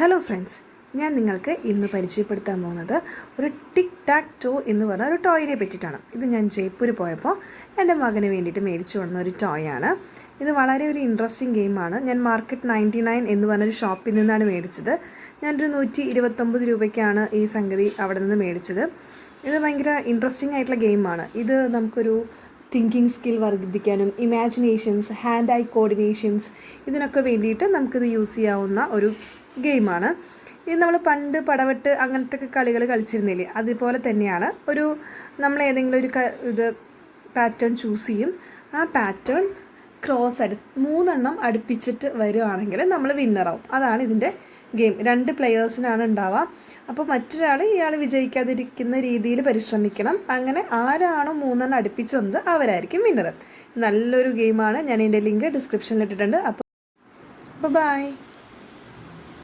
Hello friends, ഞാൻ നിങ്ങൾക്ക് ഇന്ന് പരിചയപ്പെടുത്താൻ പോകുന്നത് ഒരു ടിക് ടാക് ടോ എന്ന് പറഞ്ഞ ഒരു ടോയിനെ പറ്റിയിട്ടാണ്. ഇത് ഞാൻ ജയ്പൂർ പോയപ്പോൾ എൻ്റെ മകന് വേണ്ടിയിട്ട് മേടിച്ചു കൊണ്ടുവന്ന ഒരു ടോയാണ്. ഇത് വളരെ ഒരു ഇൻട്രസ്റ്റിംഗ് ഗെയിമാണ്. ഞാൻ മാർക്കറ്റ് 99 എന്ന് പറഞ്ഞൊരു ഷോപ്പിൽ നിന്നാണ് മേടിച്ചത്. ഞാനൊരു 129 രൂപയ്ക്കാണ് ഈ സംഗതി അവിടെ നിന്ന് മേടിച്ചത്. ഇത് ഭയങ്കര ഇൻട്രസ്റ്റിംഗ് ആയിട്ടുള്ള ഗെയിമാണ്. ഇത് നമുക്കൊരു തിങ്കിങ് സ്കിൽ വർദ്ധിപ്പിക്കാനും ഇമാജിനേഷൻസ്, ഹാൻഡ് ഐ കോർഡിനേഷൻസ് ഇതിനൊക്കെ വേണ്ടിയിട്ട് നമുക്കിത് യൂസ് ചെയ്യാവുന്ന ഒരു ഗെയിമാണ്. ഇത് നമ്മൾ പണ്ട് പടവെട്ട് അങ്ങനത്തെ കളികൾ കളിച്ചിരുന്നില്ലേ, അതുപോലെ തന്നെയാണ്. നമ്മൾ ഏതെങ്കിലും ഒരു ഇത് പാറ്റേൺ ചൂസ് ചെയ്യും. ആ പാറ്റേൺ ക്രോസ് 3 അടുപ്പിച്ചിട്ട് വരുവാണെങ്കിൽ നമ്മൾ വിന്നറാവും. അതാണ് ഇതിൻ്റെ ഗെയിം. 2 പ്ലെയേഴ്സിനാണ് ഉണ്ടാവുക. അപ്പോൾ മറ്റൊരാൾ ഇയാൾ വിജയിക്കാതിരിക്കുന്ന രീതിയിൽ പരിശ്രമിക്കണം. അങ്ങനെ ആരാണോ 3 അടുപ്പിച്ച് വന്നത് അവരായിരിക്കും വിന്നർ. നല്ലൊരു ഗെയിമാണ്. ഞാൻ ഇതിൻ്റെ ലിങ്ക് ഡിസ്ക്രിപ്ഷനിൽ ഇട്ടിട്ടുണ്ട്. അപ്പോൾ ബൈ.